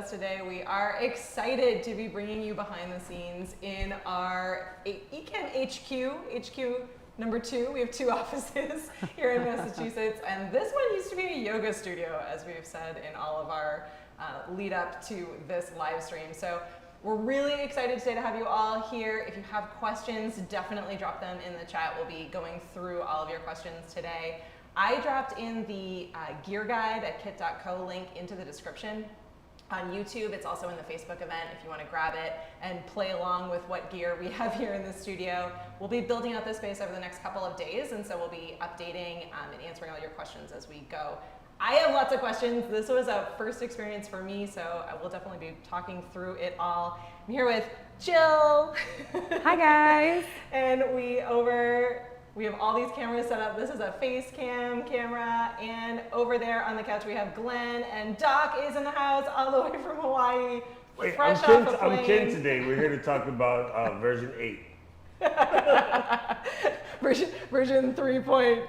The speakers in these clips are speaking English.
us today. We are excited to be bringing you behind the scenes in our Ecamm HQ number 2. We have 2 offices here in Massachusetts, and this one used to be a yoga studio, as we've said in all of our lead up to this live stream. So we're really excited today to have you all here. If you have questions, definitely drop them in the chat. We'll be going through all of your questions today. I dropped in the gear guide at kit.co link into the description on YouTube. It's also in the Facebook event if you want to grab it and play along with what gear we have here in the studio. We'll be building out this space over the next couple of days, and so we'll be updating and answering all your questions as we go. I have lots of questions. This was a first experience for me, so I will definitely be talking through it all. I'm here with Jill. Hi guys. And we have all these cameras set up. This is a face cam camera, and over there on the couch we have Glenn, and Doc is in the house all the way from Hawaii. Wait, fresh off a plane. I'm Ken today. We're here to talk about version 8. version 3.9.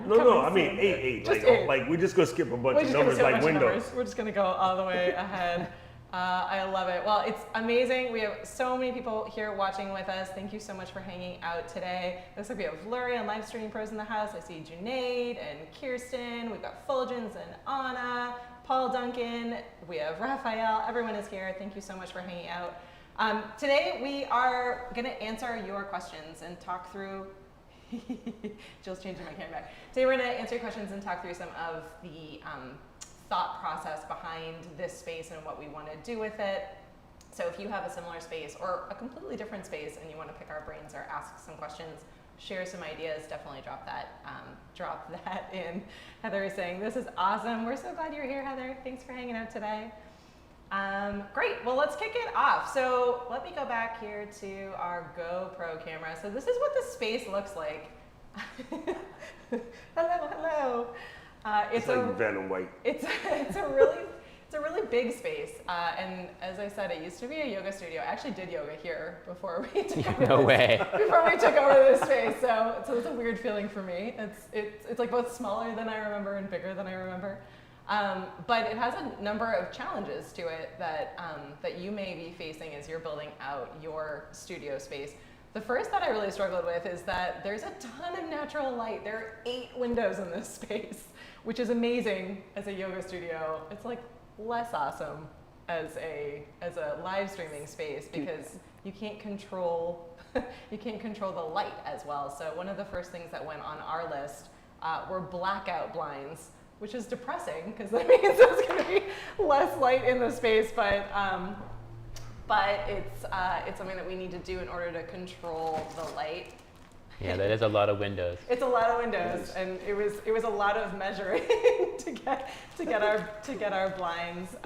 No, I mean 8. Just 8. Like we're just gonna skip a bunch of numbers like Windows. We're just gonna go all the way ahead. I love it. Well, it's amazing. We have so many people here watching with us. Thank you so much for hanging out today. Looks like we have Flurry and live streaming pros in the house. I see Junaid and Kirsten. We've got Fulgens and Anna, Paul Duncan. We have Raphael. Everyone is here. Thank you so much for hanging out. Today we are going to answer your questions and talk through. Jill's changing my camera back. Today we're going to answer your questions and talk through some of the thought process behind this space and what we want to do with it. So if you have a similar space or a completely different space and you want to pick our brains or ask some questions, share some ideas, definitely drop that in. Heather is saying, this is awesome. We're so glad you're here, Heather. Thanks for hanging out today. Great, well, let's kick it off. So let me go back here to our GoPro camera. So this is what the space looks like. Hello. It's like Venom White. It's a really big space, and as I said, it used to be a yoga studio. I actually did yoga here before we took over before we took over this space. So it's a weird feeling for me. It's like both smaller than I remember and bigger than I remember, but it has a number of challenges to it that you may be facing as you're building out your studio space. The first that I really struggled with is that there's a ton of natural light. There are 8 windows in this space, which is amazing as a yoga studio. It's like less awesome as a live streaming space because you can't control the light as well. So one of the first things that went on our list were blackout blinds, which is depressing because that means there's going to be less light in the space, but it's something that we need to do in order to control the light. Yeah, that is a lot of windows. It's a lot of windows, and it was a lot of measuring to get our blinds.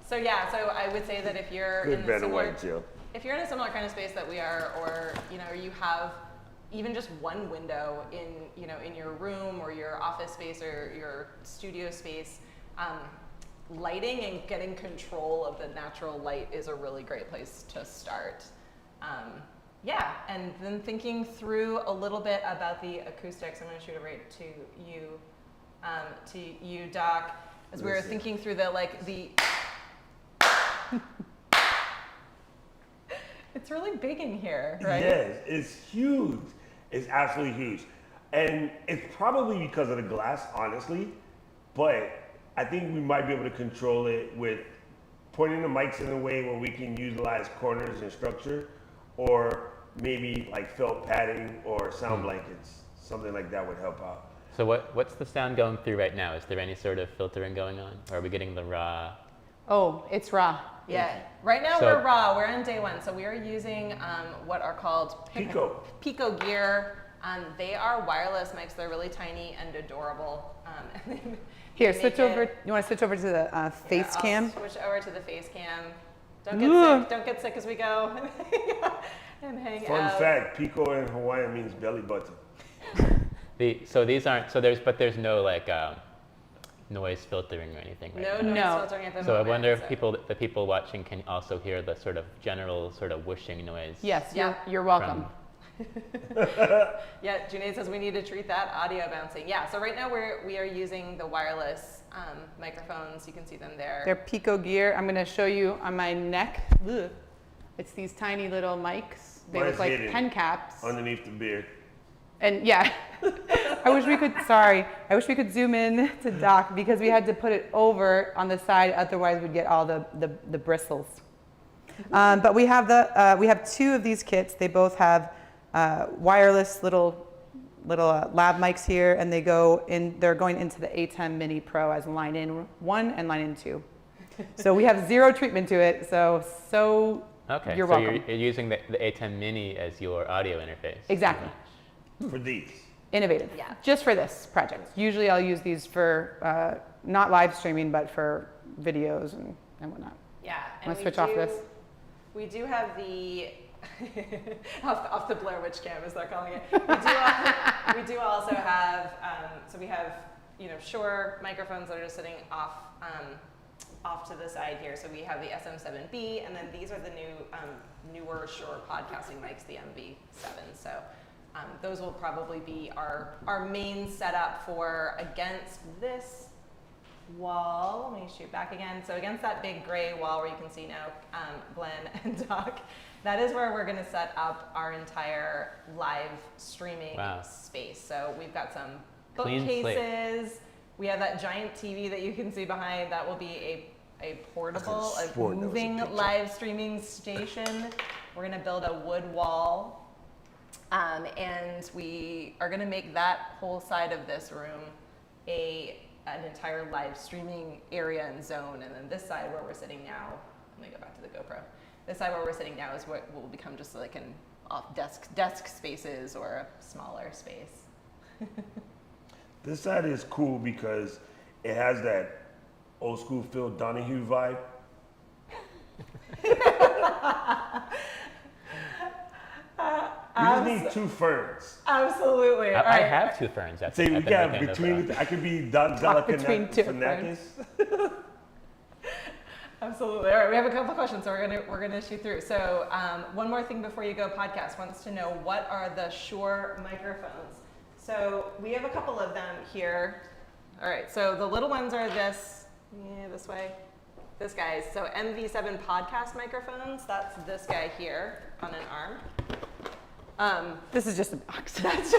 So I would say that if you're in a similar kind of space that we are, or you have even just one window in your room or your office space or your studio space, lighting and getting control of the natural light is a really great place to start. And then thinking through a little bit about the acoustics. I'm going to shoot it right to you, Doc, as we were thinking through it's really big in here, right? Yes, it's huge. It's absolutely huge. And it's probably because of the glass, honestly, but I think we might be able to control it with pointing the mics in a way where we can utilize corners and structure, or maybe like felt padding or sound blankets. Something like that would help out. So what's the sound going through right now? Is there any sort of filtering going on? Or are we getting the raw? Oh, it's raw. Yeah. Right now we're raw. We're on day 1. So we are using what are called Pico gear. They are wireless mics. They're really tiny and adorable. Here, switch over. You want to switch over to the face cam? Switch over to the face cam. Don't get sick as we go. And hang out. Fun fact: Pico in Hawaiian means belly button. There's no like noise filtering or anything, right? No noise filtering at the moment. So I wonder if the people watching can also hear the sort of general sort of whooshing noise. Yes, you're welcome. Yeah, Junaid says we need to treat that audio bouncing. Yeah, so right now we are using the wireless microphones. You can see them there. They're Pico gear. I'm going to show you on my neck. Ugh. It's these tiny little mics. They Mine's look like hidden pen caps. underneath the beard. And yeah, I wish we could zoom in to Doc because we had to put it over on the side. Otherwise we'd get all the bristles. But we have two of these kits. They both have wireless little lab mics here, and they're going into the Ecamm Mini Pro as line in 1 and line in 2. So we have zero treatment to it. So Okay, you're so welcome. you're using the Ecamm Mini as your audio interface. Exactly. For these. Innovative. Yeah. Just for this project. Usually I'll use these for not live streaming, but for videos and whatnot. Yeah. Want to switch off this? We do have the off the Blair Witch Cam, as they're calling it. We do also have so we have Shure microphones that are just sitting off to the side here. So we have the SM7B, and then these are the newer Shure podcasting mics, the MV7. So those will probably be our main setup for against this wall. Let me shoot back again. So against that big gray wall where you can see now Glenn and Doc, that is where we're going to set up our entire live streaming space. So we've got some bookcases. We have that giant TV that you can see behind. That will be a portable, a moving live streaming station. We're going to build a wood wall. And we are going to make that whole side of this room an entire live streaming area and zone. And then this side where we're sitting now, let me go back to the GoPro. This side where we're sitting now is what will become just like an off desk spaces or a smaller space. This side is cool because it has that old school Phil Donahue vibe. We just need two ferns. Absolutely. I have two ferns. See, we got between. I could be Don between two Fanakis. Absolutely. All right, we have a couple questions, so we're gonna shoot through. So one more thing before you go. Podcast wants to know, what are the Shure microphones? So we have a couple of them here. All right. So the little ones are this way. This guy's. So MV7 podcast microphones. That's this guy here on an arm. This is just a box. That's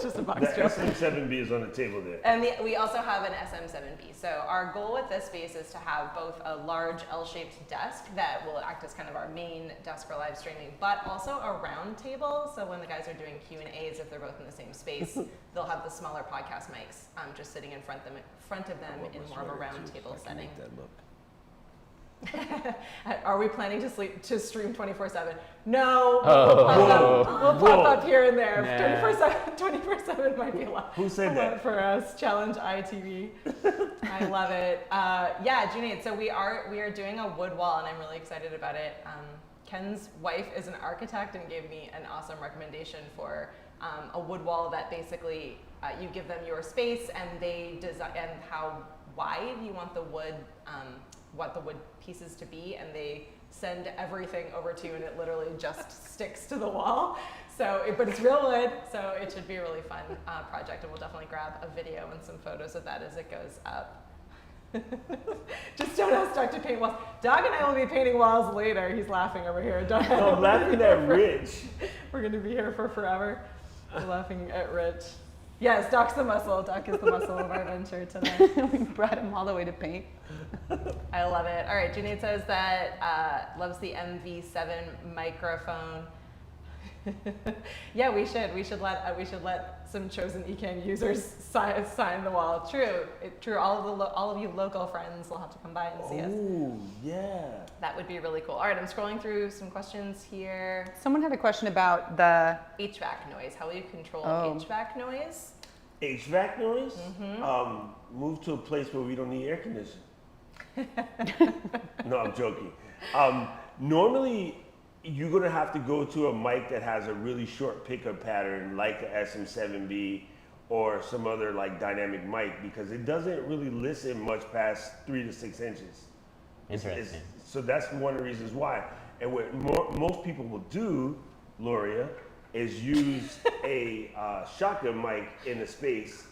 just a box. The SM7B is on the table there. And we also have an SM7B. So our goal with this space is to have both a large L-shaped desk that will act as kind of our main desk for live streaming, but also a round table. So when the guys are doing Q&As, if they're both in the same space, they'll have the smaller podcast mics just sitting in front of them in more of a round table setting. Are we planning to stream 24/7? No. We'll pop up here and there. 24/7 might be a lot. Who said that? For us, challenge ITV. I love it. Yeah, Junaid. So we are doing a wood wall, and I'm really excited about it. Ken's wife is an architect and gave me an awesome recommendation for a wood wall that basically you give them your space and they design and how wide you want the wood. What the wood pieces to be, and they send everything over to you, and it literally just sticks to the wall. So, but it's real wood, so it should be a really fun project, and we'll definitely grab a video and some photos of that as it goes up. Just don't ask Doc to paint walls. Doc and I will be painting walls later. He's laughing over here. I'm laughing at Rich. We're going to be here for forever. We're laughing at Rich. Yes, Doc's the muscle. Doc is the muscle of our venture today. We brought him all the way to paint. I love it. All right, Junaid says that loves the MV7 microphone. Yeah, we should let some chosen Ecamm users sign the wall. True. All of you local friends will have to come by and see us. Oh, yeah. That would be really cool. All right, I'm scrolling through some questions here. Someone had a question about the HVAC noise. How will you control HVAC noise? HVAC noise? Move to a place where we don't need air conditioning. No, I'm joking. Normally, you're going to have to go to a mic that has a really short pickup pattern like the SM7B or some other like dynamic mic because it doesn't really listen much past 3 to 6 inches. Interesting. So that's one of the reasons why. And what most people will do, Loria, is use a shotgun mic in a space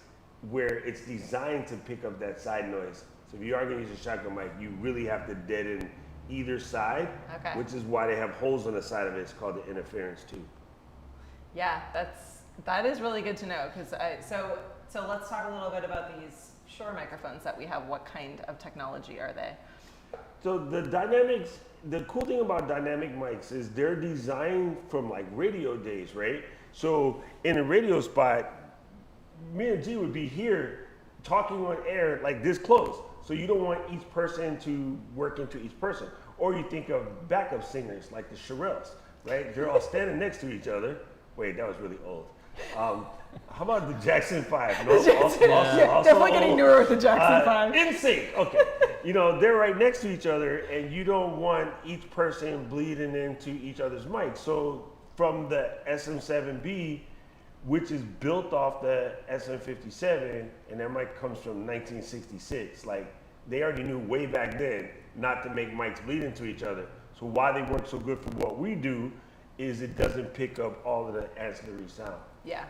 where it's designed to pick up that side noise. So if you are going to use a shotgun mic, you really have to deaden either side, Okay. which is why they have holes on the side of it. It's called the interference tube. Yeah, that is really good to know. Because so let's talk a little bit about these Shure microphones that we have. What kind of technology are they? So the dynamics, the cool thing about dynamic mics is they're designed from like radio days, right? So in a radio spot, me and G would be here talking on air like this close. So you don't want each person to work into each person. Or you think of backup singers like the Shurels, right? They're all standing next to each other. Wait, that was really old. How about the Jackson 5? No, also, Definitely getting newer with the Jackson 5. In sync, okay. You know, they're right next to each other and you don't want each person bleeding into each other's mics. So from the SM7B, which is built off the SM57, and that mic comes from 1966. Like, they already knew way back then not to make mics bleed into each other. So why they work so good for what we do is it doesn't pick up all of the ancillary sound. Yeah.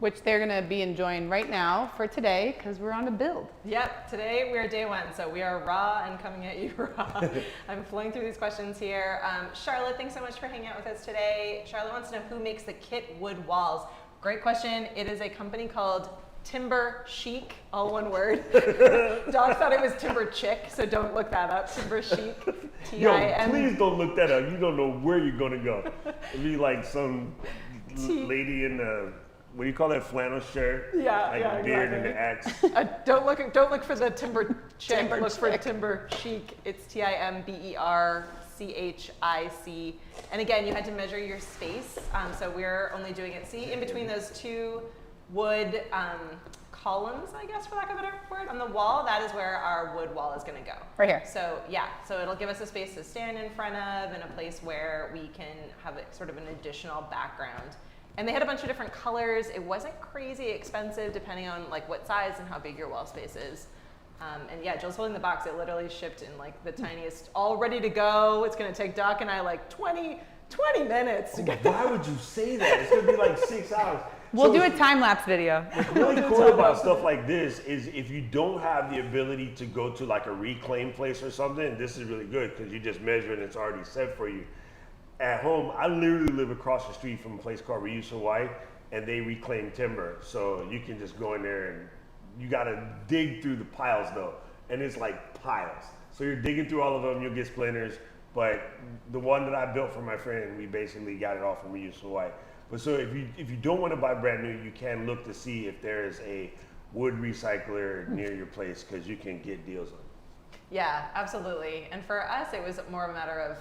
Which they're going to be enjoying right now for today because we're on a build. Yep, today we're day one, so we are raw and coming at you raw. I'm flowing through these questions here. Charlotte, thanks so much for hanging out with us today. Charlotte wants to know who makes the kit wood walls. Great question. It is a company called Timber Chic, all one word. Doc thought it was Timber Chick, so don't look that up. Timber Chic, T-I-M. Yo, please don't look that up. You don't know where you're gonna go. It'd be like some lady in the, what do you call that, flannel shirt? Yeah, like yeah, a beard and exactly. the axe. Don't look for the Timber Chick. Timber Look for Chick. Timber Chic. It's TIMBERCHIC. And again, you had to measure your space, so we're only doing it. See, in between those two wood columns, I guess, for lack of a better word, on the wall, that is where our wood wall is going to go. Right here. So yeah, so it'll give us a space to stand in front of and a place where we can have sort of an additional background. And they had a bunch of different colors. It wasn't crazy expensive depending on like what size and how big your wall space is. And yeah, Jill's holding the box. It literally shipped in like the tiniest, all ready to go. It's going to take Doc and I like 20 minutes to get Why would you say that? It's gonna be like 6 hours. We'll So do a time-lapse video. what's really cool about stuff like this is if you don't have the ability to go to like a reclaim place or something, this is really good because you just measure and it's already set for you. At home, I literally live across the street from a place called Reuse Hawaii, and they reclaim timber. So you can just go in there and you gotta dig through the piles though, and it's like piles. So you're digging through all of them, you'll get splinters. But the one that I built for my friend, we basically got it all from Reuse Hawaii. But so if you don't want to buy brand new, you can look to see if there is a wood recycler near your place because you can get deals on it. Yeah, absolutely. And for us, it was more of a matter of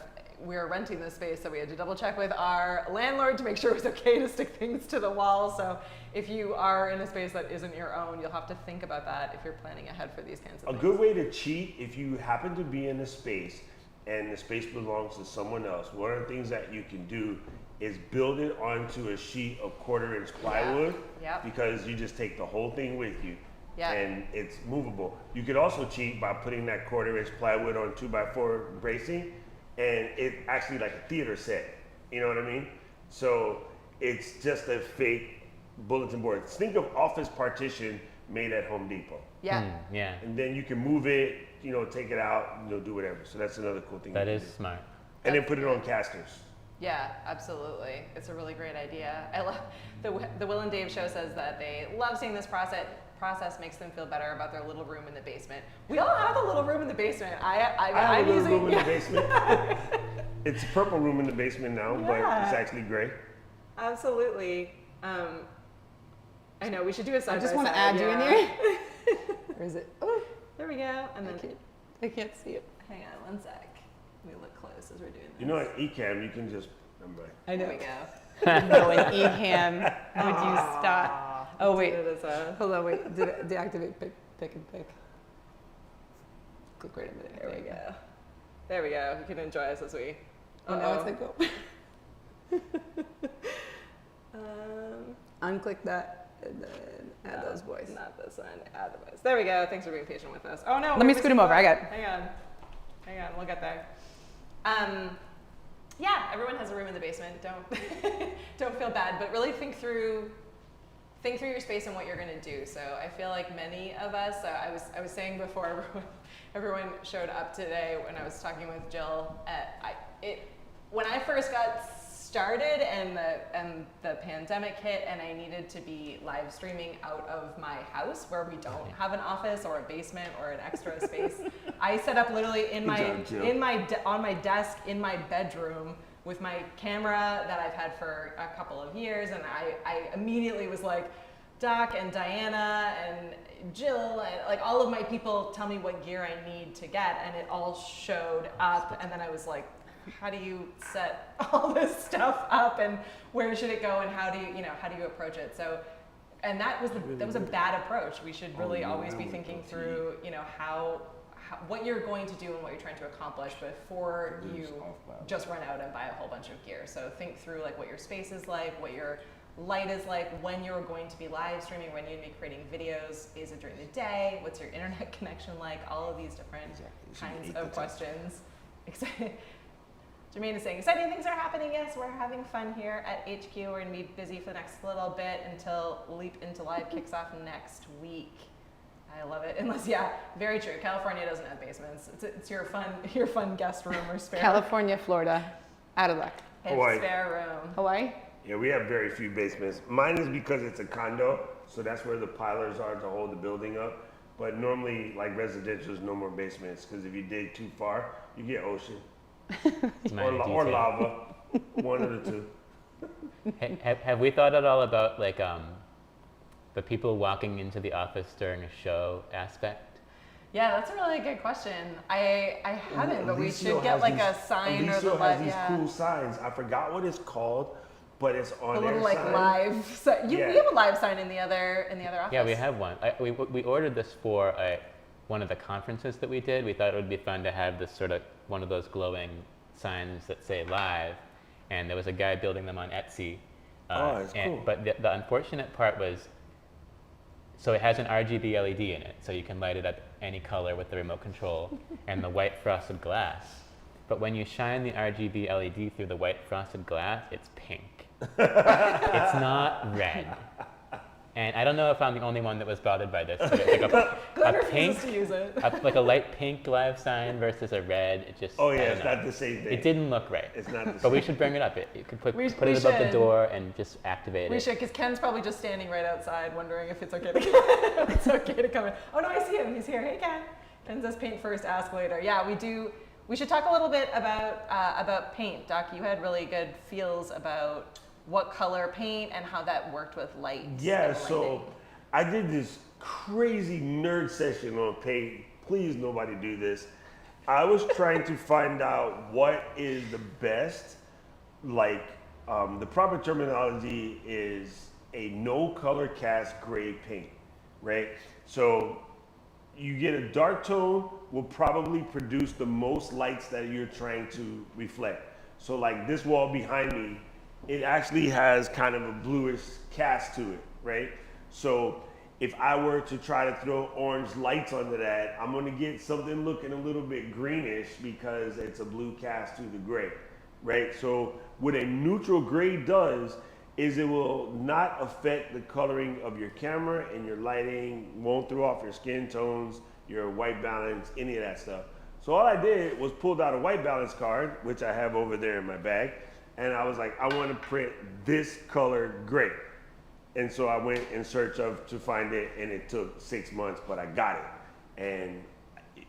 we were renting this space, so we had to double check with our landlord to make sure it was okay to stick things to the wall. So if you are in a space that isn't your own, you'll have to think about that if you're planning ahead for these kinds of A things. good way to cheat if you happen to be in a space and the space belongs to someone else, one of the things that you can do is build it onto a sheet of 1/4-inch plywood Yep. because you just take the whole thing with you. Yeah. And it's movable. You could also cheat by putting that 1/4-inch plywood on 2x4 bracing, and it's actually like a theater set. You know what I mean? So it's just a fake bulletin board. Think of office partition made at Home Depot. Yeah. Yeah, And then you can move it, you know, take it out, you know, do whatever. So that's another cool thing. that you is can do. smart. And then put it on casters. Yeah, absolutely. It's a really great idea. I love the Will and Dave show says that they love seeing this process makes them feel better about their little room in the basement. We all have a little room in the basement. I have I'm a little using, room in the basement. It's a purple room in the basement now, but Yeah. it's actually gray. Absolutely. I know we should do a side. I just by want to side, add you in yeah. here. Or is it? Oh, There we go. And then I can't see it. hang on one sec. We look close as we're doing this. You know, at Ecamm, you can just, never mind. I There know. we go. No, in Ecamm, would you stop? Oh wait, It is a- hold on, wait. Deactivate pick and pick. Click right into there. There we go. There we go. You can enjoy us as we. Oh, now it's like go. Unclick that and then add those boys. Not this one. Add the boys. There we go. Thanks for being patient with us. Oh no. Let me scoot him over. I got it. Hang on. Hang on. We'll get there. Yeah. everyone has a room in the basement. Don't don't feel bad, but really think through your space and what you're going to do. So I feel like many of us, I was saying before everyone showed up today when I was talking with Jill, when I first got started and the pandemic hit and I needed to be live streaming out of my house where we don't have an office or a basement or an extra space, I set up literally on my desk in my bedroom with my camera that I've had for a couple of years, and I immediately was like, Doc and Diana and Jill and like all of my people tell me what gear I need to get, and it all showed up, and then I was like, how do you set all this stuff up, and where should it go, and how do you approach it? So, and that was a bad approach. We should really always be thinking through, how what you're going to do and what you're trying to accomplish before you just run out and buy a whole bunch of gear. So think through like what your space is like, what your light is like, when you're going to be live streaming, when you're going to be creating videos, is it during the day, what's your internet connection like, all of these different kinds of questions. Jermaine is saying, exciting things are happening. Yes, we're having fun here at HQ. We're going to be busy for the next little bit until Leap into Live kicks off next week. I love it. Unless, very true. California doesn't have basements. It's your fun guest room or spare. California, Florida, out of luck. It's Hawaii. spare room. Hawaii? Yeah, we have very few basements. Mine is because it's a condo, so that's where the pilers are to hold the building up. But normally, like residential, is no more basements, because if you dig too far, you get ocean. or lava, one of the two. Have we thought at all about like the people walking into the office during a show aspect? Yeah, that's a really good question. I haven't, but we should get like a sign or the has these cool signs. I forgot what it's called, but it's on a little their like sign. live. So we have a live sign in the other office. Yeah, we have one. We ordered this for one of the conferences that we did. We thought it would be fun to have this sort of one of those glowing signs that say live, and there was a guy building them on Etsy. It's cool. But the unfortunate part was, so it has an RGB LED in it, so you can light it up any color with the remote control, and the white frosted glass. But when you shine the RGB LED through the white frosted glass, it's pink. It's not red. And I don't know if I'm the only one that was bothered by this. But it's like a pink, to use it. like a light pink live sign versus a red. It just It's not the same thing. It didn't look right. It's not the same. But we should bring it up. You could put We it above the should. door and just activate it. We should, because Ken's probably just standing right outside wondering if it's okay to come in. Oh no, I see him. He's here. Hey, Ken. Ken says paint first, ask later. Yeah, we do. We should talk a little bit about paint. Doc, you had really good feels about what color paint and how that worked with light. Yeah, so I did this crazy nerd session on paint. Please, nobody do this. I was trying to find out what is the best, the proper terminology is a no color cast gray paint, right? So you get a dark tone will probably produce the most lights that you're trying to reflect. So like this wall behind me, it actually has kind of a bluish cast to it, right? So if I were to try to throw orange lights onto that, I'm gonna get something looking a little bit greenish because it's a blue cast to the gray, right? So what a neutral gray does is it will not affect the coloring of your camera, and your lighting won't throw off your skin tones, your white balance, any of that stuff. So all I did was pulled out a white balance card, which I have over there in my bag, and I was like, I want to print this color gray. And so I went in search to find it, and it took 6 months, but I got it. And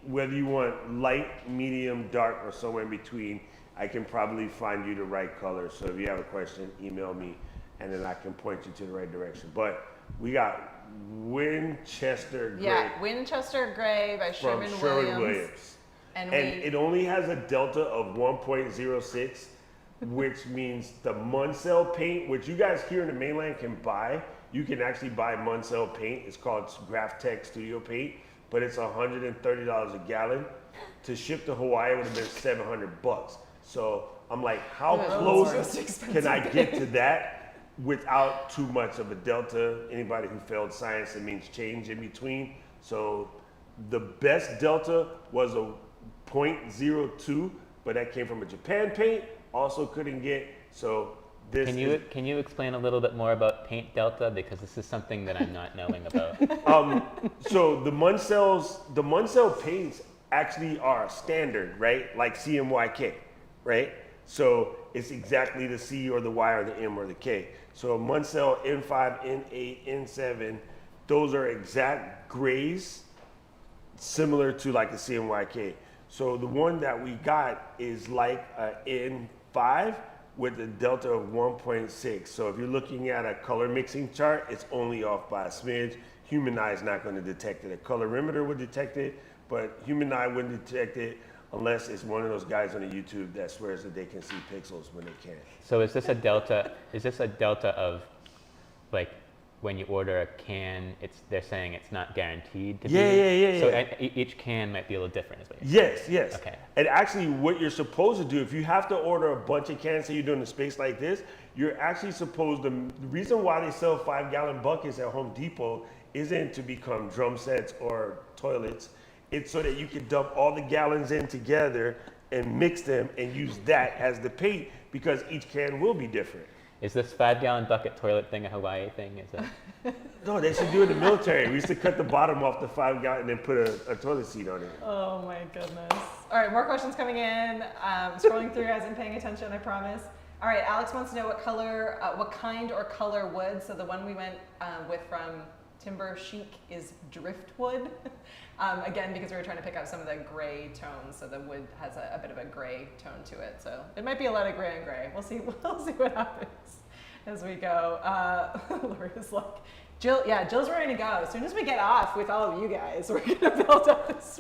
whether you want light, medium, dark, or somewhere in between, I can probably find you the right color. So if you have a question, email me, and then I can point you to the right direction. But we got Winchester Gray. Yeah, Winchester Gray by from Sherwin Williams. And it only has a delta of 1.06, which means the Munsell paint, which you guys here in the mainland can buy. You can actually buy Munsell paint. It's called Graphtec Studio Paint, but it's $130 a gallon. To ship to Hawaii, it would have been $700. So I'm like, how close can I get to that without too much of a delta? Anybody who failed science, it means change in between. So the best delta was a 0.02, but that came from a Japan paint. also couldn't get. So this Can you explain a little bit more about paint delta, because this is something that I'm not knowing about. So the Munsell paints actually are standard, right? Like CMYK, right? So it's exactly the C or the Y or the M or the K. So Munsell N5, N8, N7, those are exact grays similar to like a CMYK. So the one that we got is like a N5 with a delta of 1.6. So if you're looking at a color mixing chart, it's only off by a smidge. Human eye is not going to detect it. A colorimeter would detect it, but human eye wouldn't detect it unless it's one of those guys on the YouTube that swears that they can see pixels when they can't. So is this a delta? Is this a delta of, like, when you order a can, they're saying it's not guaranteed to be? Yeah. So each can might be a little different, is what you're saying? Yes. Okay. And actually what you're supposed to do, if you have to order a bunch of cans, say you're doing a space like this, you're actually supposed to, the reason why they sell 5-gallon buckets at Home Depot isn't to become drum sets or toilets. It's so that you can dump all the gallons in together and mix them and use that as the paint, because each can will be different. Is this 5-gallon bucket toilet thing a Hawaii thing? Is it? No, they should do it in the military. We used to cut the bottom off the 5-gallon and then put a toilet seat on it. Oh my goodness. All right, more questions coming in. Scrolling through as I'm paying attention, I promise. All right, Alex wants to know what color, what kind or color wood. So the one we went with from Timber Chic is driftwood. Again, because we were trying to pick up some of the gray tones, so the wood has a bit of a gray tone to it. So it might be a lot of gray and gray. We'll see what happens as we go. Laura's like, Jill's ready to go. As soon as we get off with all of you guys, we're gonna build up this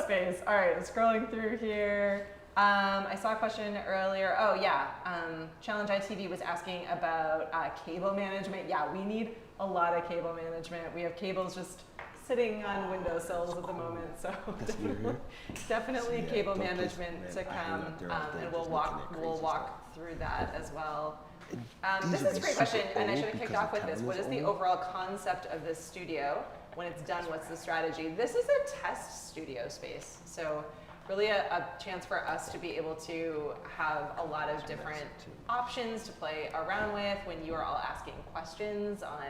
space. All right, scrolling through here. I saw a question earlier. Oh yeah, Challenge ITV was asking about cable management. Yeah, we need a lot of cable management. We have cables just sitting on windowsills at the moment, so definitely cable management to come, and we'll walk through that as well. This is a great question, and I should have kicked off with this. What is the overall concept of this studio? When it's done, what's the strategy? This is a test studio space, so really a chance for us to be able to have a lot of different options to play around with when you are all asking questions on,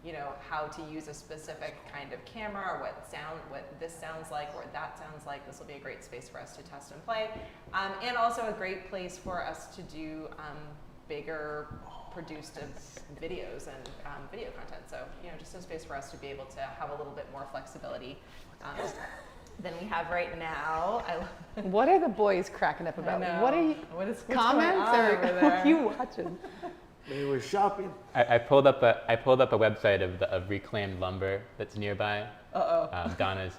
you know, how to use a specific kind of camera, or what this sounds like, or that sounds like. This will be a great space for us to test and play, and also a great place for us to do bigger produced videos and video content. So, you know, just a space for us to be able to have a little bit more flexibility than we have right now. What are the boys cracking up about? What's comments or what are you watching? They were shopping. I pulled up a website of reclaimed lumber that's nearby. Donna's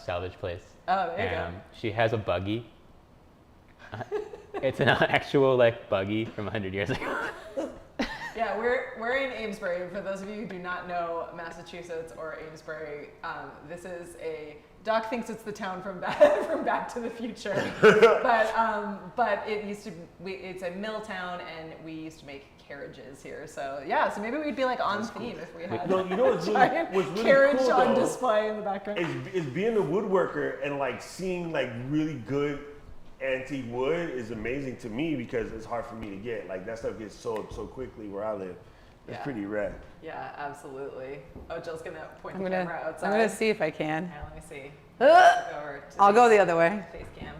salvage place. Oh, there you go. She has a buggy. It's an actual like buggy from 100 years ago. Yeah, we're in Amesbury. For those of you who do not know Massachusetts or Amesbury, this is Doc thinks it's the town from Back to the Future, but it used to. It's a mill town, and we used to make carriages here. So yeah, so maybe we'd be like on theme if we had. No, you know what's really carriage cool, on though, display in the background. is being a woodworker and like seeing like really good antique wood is amazing to me, because it's hard for me to get. Like that stuff gets sold so quickly where I live. It's pretty rad. Yeah, absolutely. Oh, Jill's gonna point the camera outside. I'm gonna see if I can. Yeah, let me see. I'll go the other way. Face cam.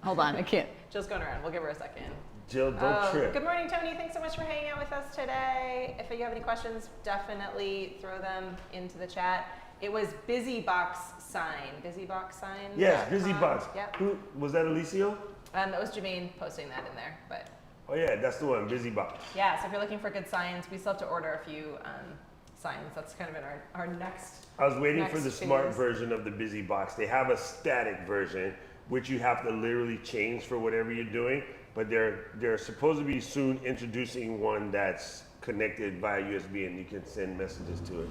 Hold on, I can't. Jill's going around. We'll give her a second. Jill, don't trip. Good morning, Tony. Thanks so much for hanging out with us today. If you have any questions, definitely throw them into the chat. It was BusyBox Sign. BusyBox Sign? Yes, BusyBox. Yep. Who was that? Alicio? That was Jermaine posting that in there. But Oh yeah, that's the one. BusyBox. yeah, so if you're looking for good signs, we still have to order a few signs. That's kind of in our next. I was waiting for the phase. smart version of the BusyBox. They have a static version, which you have to literally change for whatever you're doing. But they're supposed to be soon introducing one that's connected via USB, and you can send messages to it.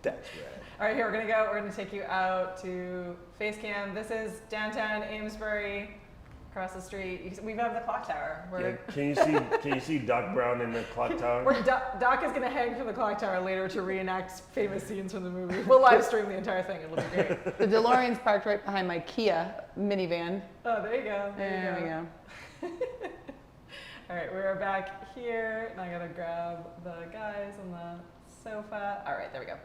That's rad. All right, here we're gonna go. We're gonna take you out to Facecam. This is downtown Amesbury. across the street. We have the clock tower. Can you see Doc Brown in the clock tower? Doc is going to hang from the clock tower later to reenact famous scenes from the movie. We'll live stream the entire thing. It'll be great. The DeLorean's parked right behind my Kia minivan. Oh, there you go. There we go. All right, we're back here, and I gotta grab the guys on the sofa. All right, there we go.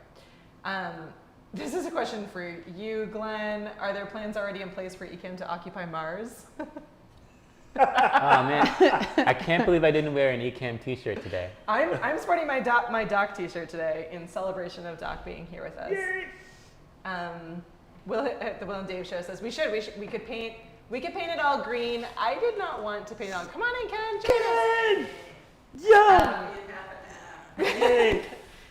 This is a question for you, Glenn. Are there plans already in place for Ecamm to occupy Mars? Oh man, I can't believe I didn't wear an Ecamm t-shirt today. I'm sporting my Doc t-shirt today in celebration of Doc being here with us. Yay! Will and Dave show says we could paint it all green. I did not want to paint it all. Come on in, Ken. Join us. Yeah! Yay!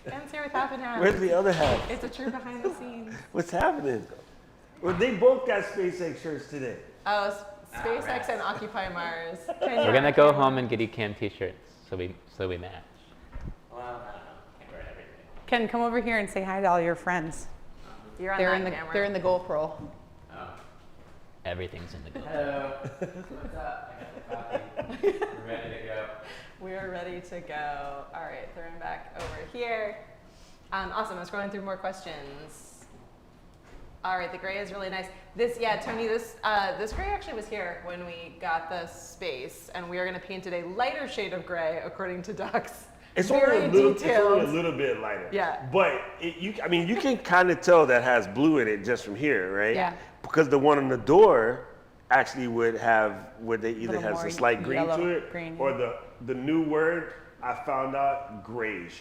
Ken's here with half and half. Where's the other half? It's a true behind the scenes. What's happening? Well, they both got SpaceX shirts today. Oh, SpaceX and Occupy Mars. We're gonna go home and get Ecamm t-shirts so we match. Well, I don't know. Can't wear everything. Ken, come over here and say hi to all your friends. You're on They're that in the camera. they're in the GoPro. Oh. Everything's in the go. Hello. What's up? I got the coffee. We're ready to go. We are ready to go. All right, throwing back over here. Awesome. I'm scrolling through more questions. All right, the gray is really nice. Tony, this gray actually was here when we got the space, and we are going to paint it a lighter shade of gray, according to Doc's. It's Very only detailed. a little bit lighter. Yeah. But you can kind of tell that has blue in it just from here, right? Yeah. Because the one on the door actually would they either Little have more some slight green yellow, to it, green, or the new word I found out, grayish.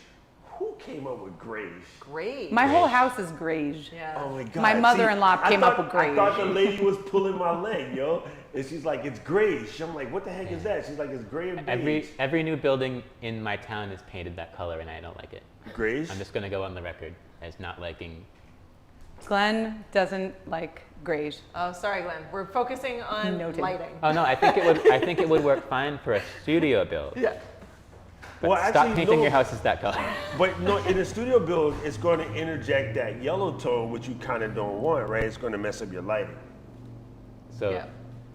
Who came up with grayish? Great. My whole house is grayish. Yeah. Oh my God. My mother-in-law came up with I grayish. thought the lady was pulling my leg, yo. And she's like, it's grayish. I'm like, what the heck is that? She's like, it's gray and beige. Every new building in my town is painted that color, and I don't like it. Grayish? I'm just gonna go on the record as not liking. Glenn doesn't like grayish. Oh, sorry, Glenn. We're focusing on Noted. lighting. Oh no, I think it would work fine for a studio build. Yeah. But Well, stop actually, painting no. your houses that color. But no, in a studio build, it's going to interject that yellow tone, which you kind of don't want, right? It's going to mess up your lighting. So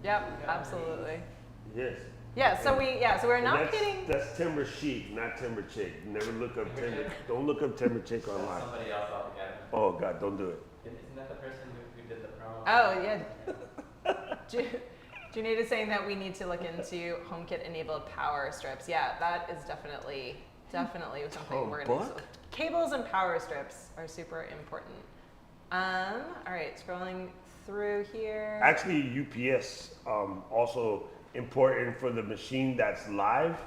Yep, absolutely. Yes. Yeah, so we're And not painting. that's timber chic, not timber chick. Never look up timber. Don't look up timber chick online. somebody else altogether. Oh God, don't do it. Isn't that the person who did the promo? Oh yeah. Junaid is saying that we need to look into HomeKit enabled power strips. Yeah, that is definitely something we're gonna do. book? Cables and power strips are super important. All right, scrolling through here. Actually, UPS also important for the machine that's live,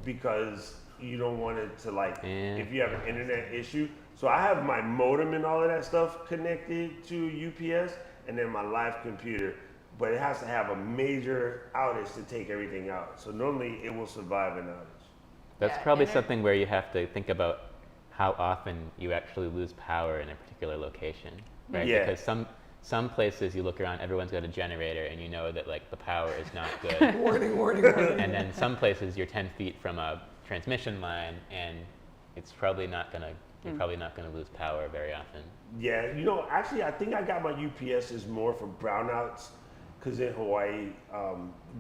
because you don't want it to if you have an internet issue. So I have my modem and all of that stuff connected to UPS, and then my live computer. But it has to have a major outage to take everything out. So normally it will survive an outage. That's Yeah, probably and something where you have to think about how often you actually lose power in a particular location, right? Yeah. Because some places you look around, everyone's got a generator, and you know that the power is not good. Warning. And then some places you're 10 feet from a transmission line, and it's probably not gonna. You're probably not gonna lose power very often. Yeah, actually I think I got my UPSs more for brownouts, because in Hawaii,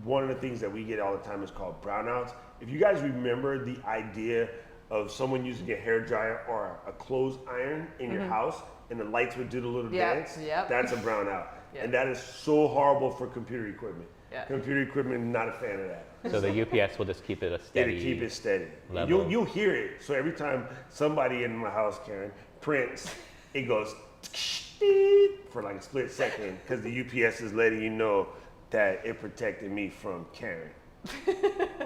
one of the things that we get all the time is called brownouts. If you guys remember the idea of someone using a hairdryer or a clothes iron in your house, and the lights would do the little dance, that's a brownout. Yep. And that is so horrible for computer equipment. Yeah. Computer equipment, not a fan of that. So the UPS will just keep it a steady. It'll keep it steady. level. You'll hear it. So every time somebody in my house, Karen, prints, it goes for like a split second, because the UPS is letting you know that it protected me from Karen.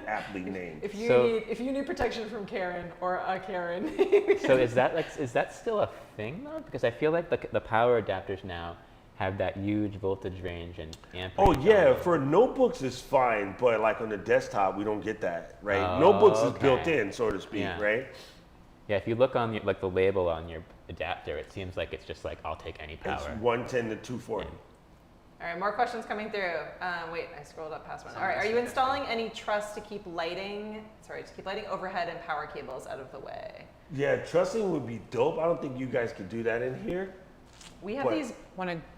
Aptly named. If So- you need protection from Karen or a Karen. So is that still a thing though? Because I feel like the power adapters now have that huge voltage range and amperage. Oh yeah, on them. for notebooks it's fine, but like on the desktop we don't get that, right? Oh, Notebooks is okay. built in, so to speak, Yeah. right? Yeah, if you look on the label on your adapter, it seems like it's just I'll take any It's power. 110 to 240. All right, more questions coming through. Wait, I scrolled up past one. All right, are you installing any truss to keep lighting overhead and power cables out of the way? Yeah, trussing would be dope. I don't think you guys could do that in here. We have What? these.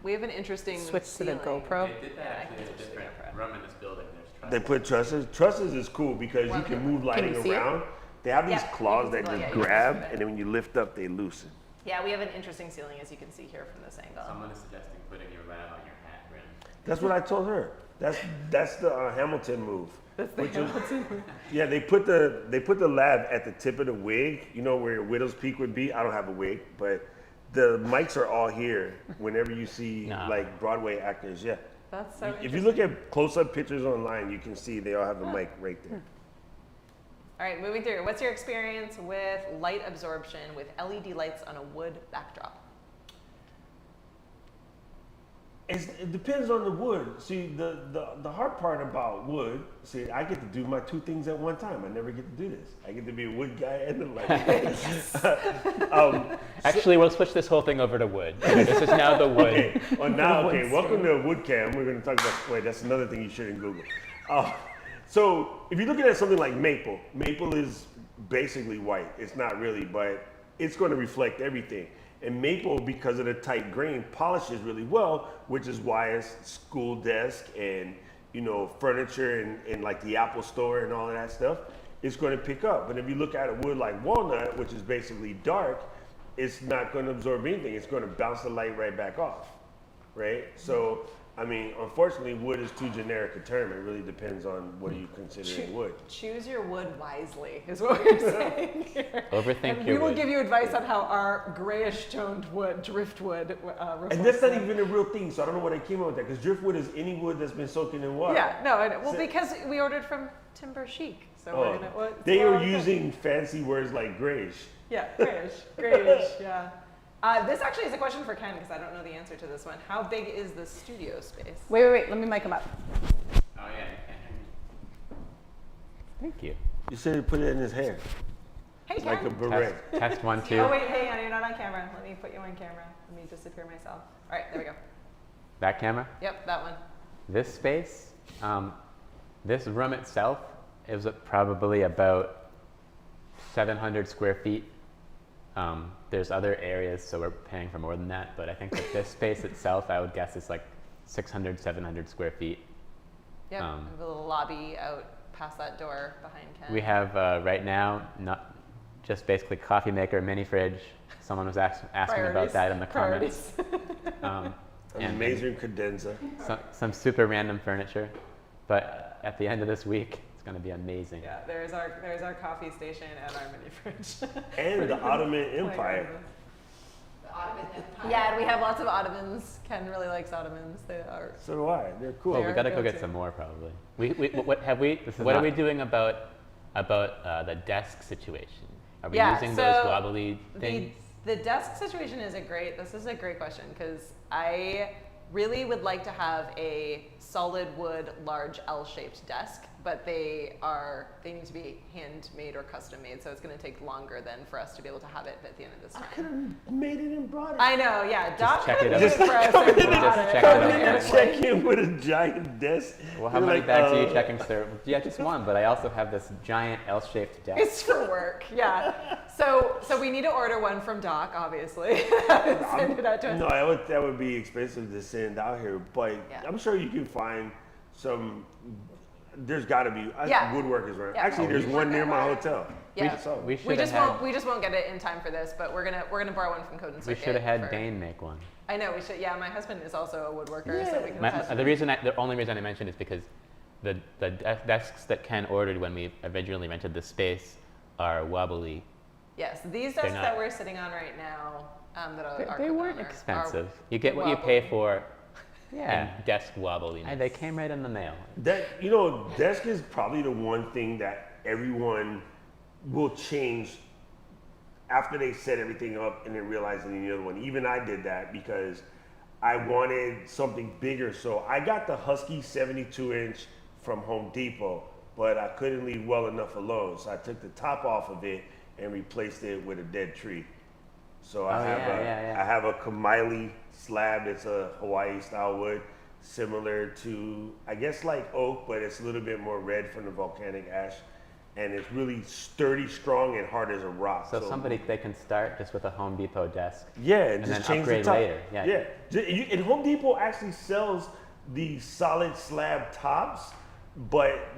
We have an interesting Switch to the ceiling. GoPro. They did that actually in a different room in this building. There's They put trusses. Trusses is cool because you can move lighting you see it? around. They have these Yeah, you claws can see that the light, just yeah, you can grab, see it. and then when you lift up, they loosen. Yeah, we have an interesting ceiling, as you can see here from this angle. Someone is suggesting putting your lab on your hat rim. That's what I told her. That's the Hamilton move. That's the Hamilton. Yeah, they put the lab at the tip of the wig. You know where Widow's Peak would be. I don't have a wig, but the mics are all here. Whenever you see Nah. like Broadway actors, yeah. That's so If you look at close-up pictures online, you can see they all have a mic right there. All right, moving through. What's your experience with light absorption with LED lights on a wood backdrop? It depends on the wood. See, the hard part about wood, see, I get to do my two things at one time. I never get to do this. I get to be a wood guy and a light guy. Actually, we'll switch this whole thing over to wood. This is now the wood. Okay. Well, now, okay, welcome to Woodcam. We're going to talk about, wait, that's another thing you shouldn't Google. So if you're looking at something like maple, maple is basically white. It's not really, but it's going to reflect everything. And maple, because of the tight grain, polishes really well, which is why it's school desk and, you know, furniture and like the Apple store and all of that stuff, it's going to pick up. But if you look at a wood like walnut, which is basically dark, it's not going to absorb anything. It's going to bounce the light right back off, right? So, I mean, unfortunately, wood is too generic a term. It really depends on what you consider wood. Choose your wood wisely, is what we're saying here. Overthink And your we will wood. give you advice on how our grayish toned wood, driftwood, And that's not even a real thing, so I don't know what I came up with that, because driftwood is any wood that's been soaking in water. Yeah, no, I know. Well, So- because we ordered from Timber Chic, so we're gonna. Well, it's They all are good. using fancy words like grayish. Yeah, grayish, yeah. This actually is a question for Ken because I don't know the answer to this one. How big is the studio space? Wait. Let me mic him up. Oh yeah, you can't hear me. Thank you. You said you put it in his hair, Hey, Ken. like a beret. Test 1, 2. Oh wait, hang on, you're not on camera. Let me put you on camera. Let me disappear myself. All right, there we go. That camera. Yep, that one. This space, this room itself, is probably about 700 square feet. There's other areas, so we're paying for more than that, but I think that this space itself, I would guess, is like 600, 700 square feet. Yep, I have a little lobby out past that door behind Ken. We have right now, not just basically coffee maker, mini fridge. Someone was asking about that in the comments. An And amazing cadenza. some super random furniture, but at the end of this week, it's going to be amazing. Yeah, there's our coffee station and our mini fridge. And the Ottoman Empire. Yeah, and we have lots of ottomans. Ken really likes ottomans. They are. So do I. They're cool. Well, we There, got to go go get to. some more probably. What have we? is What are not- we doing about the desk situation? Are we Yeah, using so those wobbly things? The desk situation is this is a great question because I really would like to have a solid wood, large L-shaped desk, but they need to be handmade or custom made, so it's going to take longer than for us to be able to have it at the end of this I time. could have made it and brought it. I know, yeah. Doc check could it have out. made it for us and Just brought it. check it Come out. in and check in with a giant desk. Well, how You're many like, bags are you checking, sir? Yeah, just one, but I also have this giant L-shaped desk. It's for work, yeah. So we need to order one from Doc, obviously. Send it out to us. No, that would be expensive to send out here, but Yeah. I'm sure you can find some. There's got to be Yeah. woodworkers around. Yeah. Actually, there's one near my hotel. Yeah. So We should We have just had. won't get it in time for this, but we're gonna borrow one from Code and We Circuit. should have had for- Dane make one. I know we should. Yeah, my husband is also a woodworker, so we can. test The only reason I mentioned is because the desks that Ken ordered when we originally rented the space are wobbly. Yes, these They're desks not- that we're sitting on right now, that are They cooking weren't on expensive. You get what you pay for. Yeah. And desk wobbliness. They came right in the mail. desk is probably the one thing that everyone will change after they set everything up and then realize they need another one. Even I did that because I wanted something bigger. So I got the Husky 72-inch from Home Depot, but I couldn't leave well enough alone. So I took the top off of it and replaced it with a dead tree. So I have a Kamaili slab. It's a Hawaii style wood, similar to, I guess, like oak, but it's a little bit more red from the volcanic ash. and it's really sturdy, strong, and hard as a rock. So somebody, they can start just with a Home Depot desk. Yeah, and just then change upgrade the top. later. Yeah. And Home Depot actually sells the solid slab tops, but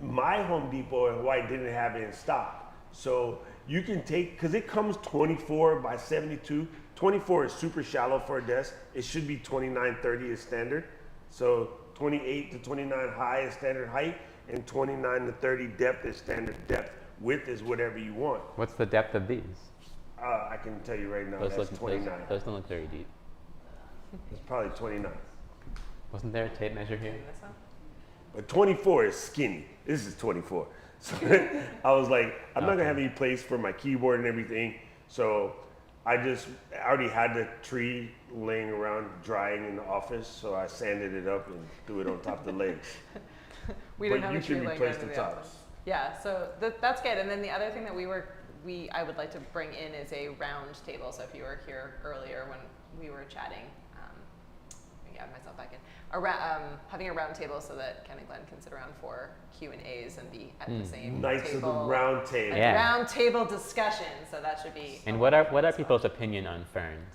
my Home Depot in Hawaii didn't have it in stock. So you can take, because it comes 24 by 72. 24 is super shallow for a desk. It should be 29, 30 is standard. So 28 to 29 high is standard height, and 29 to 30 depth is standard depth. Width is whatever you want. What's the depth of these? I can tell you right now, that's 29. Those don't look very deep. It's probably 29. Wasn't there a tape measure here? This one? But 24 is skinny. This is 24. So I was like, I'm not gonna have any place for my keyboard and everything. So I already had the tree laying around drying in the office, so I sanded it up and threw it on top of the legs. We But didn't have you a tree can laying replace under the the tops. office. Yeah, so that's good. And then the other thing that I would like to bring in is a round table. So if you were here earlier when we were chatting, let me add myself back in. Having a round table so that Ken and Glenn can sit around for Q&As and be at the same Knights of table. the round table. Yeah. Round table discussion. So that should be. And what are people's opinion on ferns?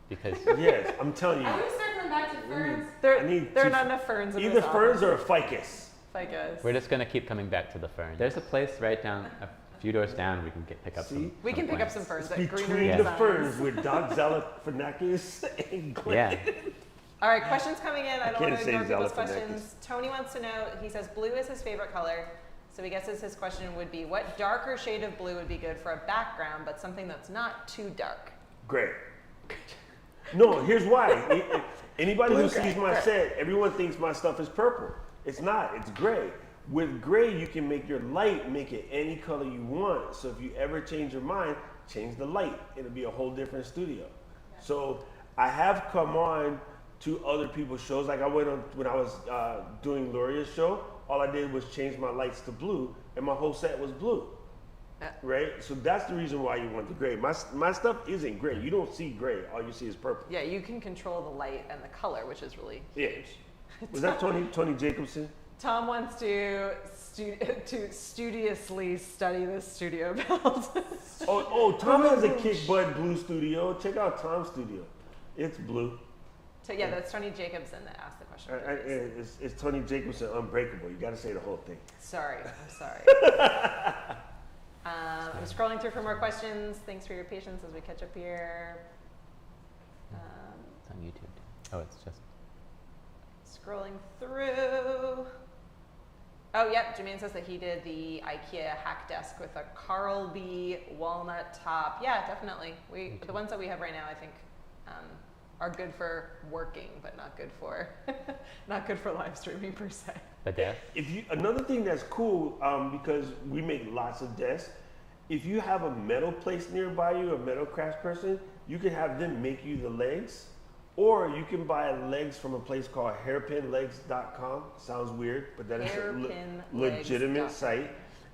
Because Yes, I'm telling you. Are we circling back to ferns? I need There are two- not enough ferns in Either this ferns office. or a ficus. Ficus. we're just gonna keep coming back to the ferns. There's a place right down a few doors down we can pick up See? some. We can pick up some plants. ferns at Greenery Between the Designs. ferns with Doc Zalafenakis and Glenn. Yeah. All right, questions coming in. I don't want can't to say ignore people's Zalafenakis. questions. Tony wants to know, he says blue is his favorite color. So he guesses his question would be, what darker shade of blue would be good for a background, but something that's not too dark? Great. No, here's why. Anybody who Blue, sees my set, everyone thinks my stuff is purple. It's not, it's gray. With gray, you can make your light, make it any color you want. So if you ever change your mind, change the light. It'll be a whole different studio. So I have come on to other people's shows. Like I went on, when I was doing Luria's show, all I did was change my lights to blue and my whole set was blue. Right? So that's the reason why you want the gray. My stuff isn't gray. You don't see gray. All you see is purple. Yeah, you can control the light and the color, which is really Yeah. huge. Was that Tony Jacobson? Tom wants to studiously study the studio build. Tom has a kick butt blue studio. Check out Tom's studio. It's blue. So yeah, that's Tony Jacobson that asked the question. It's Tony Jacobson Unbreakable. You got to say the whole thing. Sorry, I'm sorry. I'm scrolling through for more questions. Thanks for your patience as we catch up here. It's on YouTube. Oh, it's just. Scrolling through. Oh, yep. Jermaine says that he did the IKEA hack desk with a Carlby walnut top. Yeah, definitely. The ones that we have right now, I think, are good for working, but not good for live streaming per se. The desk? Another thing that's cool, because we make lots of desks, if you have a metal place nearby you, a metal crafts person, you can have them make you the legs, or you can buy legs from a place called hairpinlegs.com. Sounds weird, but that is a legitimate site.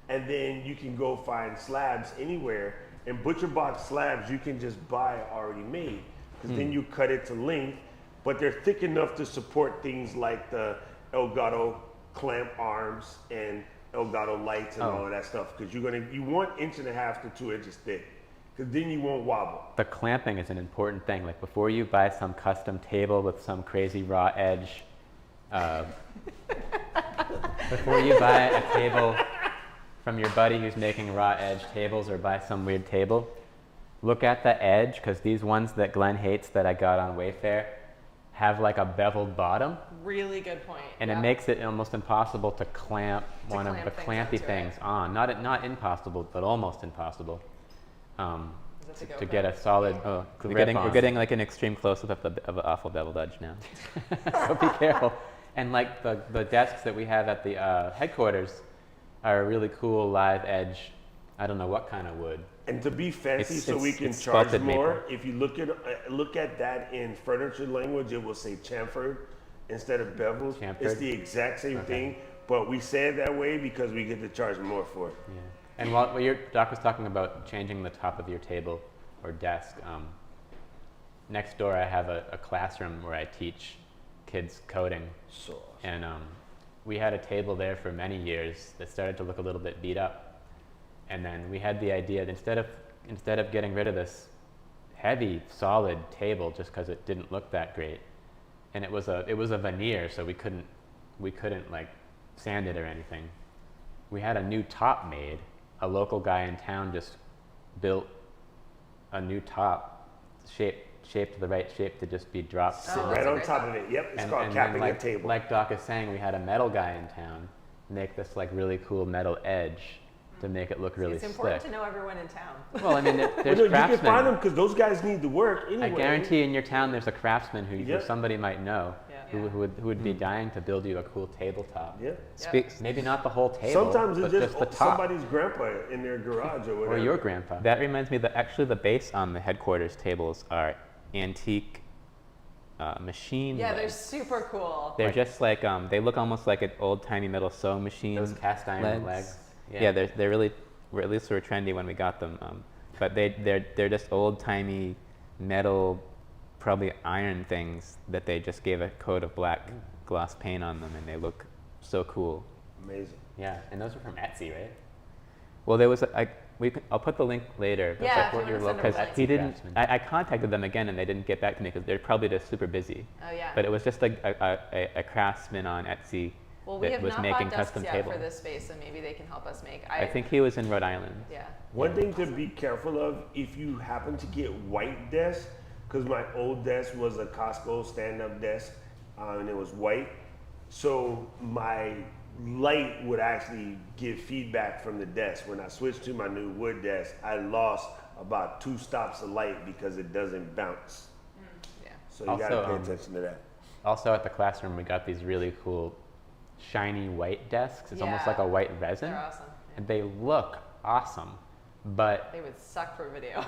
And then you can go find slabs anywhere, and butcher box slabs you can just buy already made, because then you cut it to length, but they're thick enough to support things like the Elgato clamp arms and Elgato lights and all of that stuff, because you want 1.5 to 2 inches thick, because then you won't wobble. The clamping is an important thing. Like before you buy some custom table with some crazy raw edge, before you buy a table from your buddy who's making raw edge tables, or buy some weird table, look at the edge, because these ones that Glenn hates that I got on Wayfair have like a beveled bottom. Really good point. And it makes it almost impossible to clamp one of the clampy things on. Not impossible, but almost impossible. To get a solid. Oh, we're getting like an extreme close-up of an awful beveled edge now. So be careful. And like the desks that we have at the headquarters are a really cool live edge. I don't know what kind of wood. And to be fancy, so we can it's charge sculpted more, maple. if you look at that in furniture language, it will say chamfered instead of beveled. It's Chamfered? the exact same thing, but we say it that way because we get to charge more for it. Yeah. And while Doc was talking about changing the top of your table or desk, next door I have a classroom where I teach kids coding. So And we had a table there for many years that started to look a little bit beat up. And then we had the idea that instead of getting rid of this heavy, solid table just because it didn't look that great, and it was a veneer, so we couldn't like sand it or anything. We had a new top made. A local guy in town just built a new top, shaped the right shape to just be dropped. Oh, Right on top of it. Yep, it's called capping a table. Like Doc is saying, we had a metal guy in town make this like really cool metal edge to make it look really It's slick. important to know everyone in town. Well, I mean, there's Well, no, you can craftsmen. find them because those guys need the work anyway. I guarantee in your town there's a craftsman who Yep. somebody might know Yeah. who would be dying to build you a cool tabletop. Yeah. Maybe not the whole table, Sometimes but it's just the just top. somebody's grandpa in their garage or whatever. Or your grandpa. That reminds me that actually the base on the headquarters tables are antique machine Yeah, they're legs. super cool. They're just like, they look almost like an old-timey metal sewing machine. Those cast iron legs. Yeah, they're really, at least they were trendy when we got them. But they're just old-timey metal, probably iron things that they just gave a coat of black gloss paint on them, and they look so cool. Amazing. Yeah, and those are from Etsy, right? Well, there was I'll put the link later. But Yeah, like if you what you're wanna send because them a link. he didn't. Craftsman. I contacted them again and they didn't get back to me because they're probably just super busy. Oh yeah. But it was just like a craftsman on Etsy Well, we that have was not making bought desks custom yet tables. for this space, so maybe they can help us make. I think he was in Rhode Island. Yeah. One thing to be careful of, if you happen to get white desks, because my old desk was a Costco stand-up desk, and it was white, so my light would actually give feedback from the desk. When I switched to my new wood desk, I lost about 2 stops of light because it doesn't bounce. Yeah. So you gotta Also, pay attention to that. Also at the classroom, we got these really cool, shiny white desks. It's almost like a Yeah. white resin, They're awesome. and they look awesome. But They would suck for video.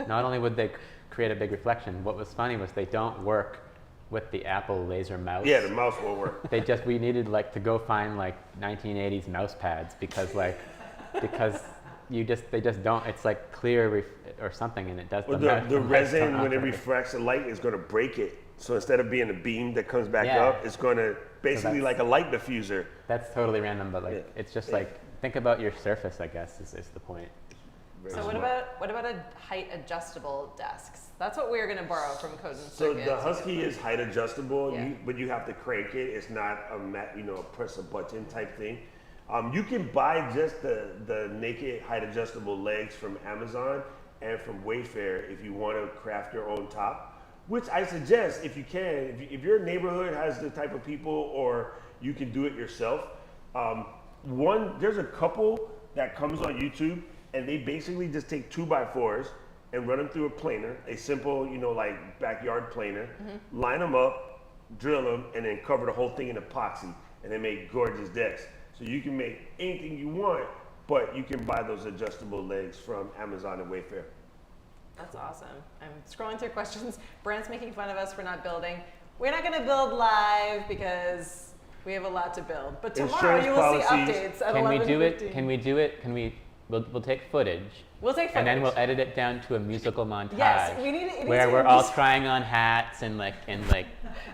not only would they create a big reflection, what was funny was they don't work with the Apple laser mouse. Yeah, the mouse won't work. We needed like to go find like 1980s mouse pads because they just don't, it's like clear or something and it does Well, the the mouse resin, don't when it operate. refracts the light, is gonna break it. So instead of being a beam that comes back Yeah. up, it's gonna basically that's- like a light diffuser. That's totally random, but like Yeah. it's just Yeah. like, think about your surface, I guess, is the point. Very So smart. what about a height adjustable desks? That's what we're gonna borrow from Code and So Circuit. the Husky is height adjustable, Yeah. but you have to crank it. It's not a press a button type thing. You can buy just the naked height adjustable legs from Amazon and from Wayfair if you want to craft your own top, which I suggest if you can. If your neighborhood has the type of people, or you can do it yourself. There's a couple that comes on YouTube, and they basically just take 2x4s and run them through a planer, a simple, like backyard planer, line them up, drill them, and then cover the whole thing in epoxy, and they make gorgeous decks. So you can make anything you want, but you can buy those adjustable legs from Amazon and Wayfair. That's awesome. I'm scrolling through questions. Brant's making fun of us for not building. We're not gonna build live because we have a lot to build. But tomorrow Insurance you will see policies. updates at Can we do it? 11:15. Can we do it? We'll take footage. We'll take And then footage. we'll edit it down to a musical montage. Yes, we need it. It needs where to we're be all mus- trying on hats and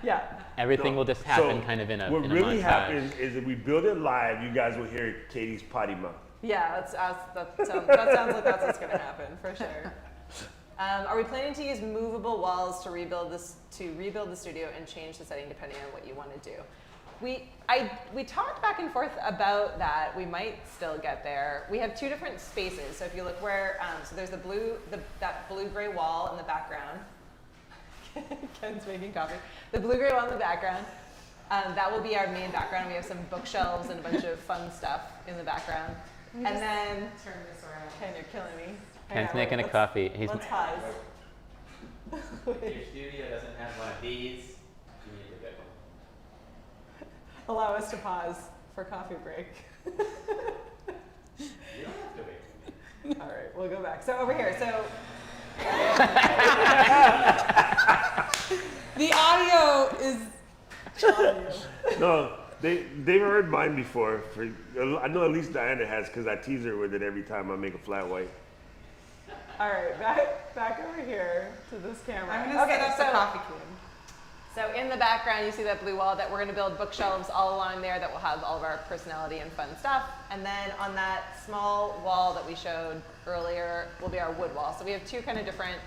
Yeah. everything No. will just happen So kind of in a What in a really montage. happens is if we build it live, you guys will hear Katie's potty mouth. Yeah, that sounds like that's what's gonna happen for sure. Are we planning to use movable walls to rebuild the studio and change the setting depending on what you want to do? We talked back and forth about that. We might still get there. We have 2 different spaces. So if you look where, so there's that blue-gray wall in the background. Ken's making coffee. The blue-gray wall in the background. That will be our main background. We have some bookshelves and a bunch of fun stuff in the background. And then, Turn this around. Ken, you're killing me. Hang Ken's on, making a let's- coffee. He's Let's pause. Your studio doesn't have one of these. You need a big one. Allow us to pause for coffee break. You don't have to wait. All right, we'll go back. So over here, so The audio is No, they've heard mine before. I know at least Diana has, because I tease her with it every time I make a flat white. all right, back over here to this camera. I'm gonna set up the coffee cube. So in the background, you see that blue wall that we're going to build bookshelves all along there that will have all of our personality and fun stuff. And then on that small wall that we showed earlier will be our wood wall. So we have two kind of different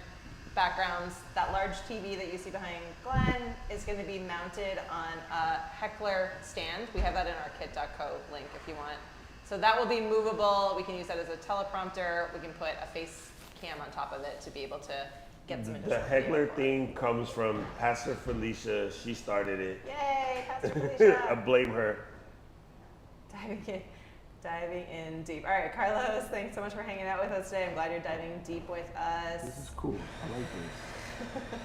backgrounds. That large TV that you see behind Glenn is going to be mounted on a Heckler stand. We have that in our kit.co link if you want. So that will be movable. We can use that as a teleprompter. We can put a face cam on top of it to be able to get some additional The Heckler video. thing comes from Pastor Felicia. She started it. Yay, Pastor I Felicia. blame her. Diving in deep. All right, Carlos, thanks so much for hanging out with us today. I'm glad you're diving deep with us. This is cool. I like this.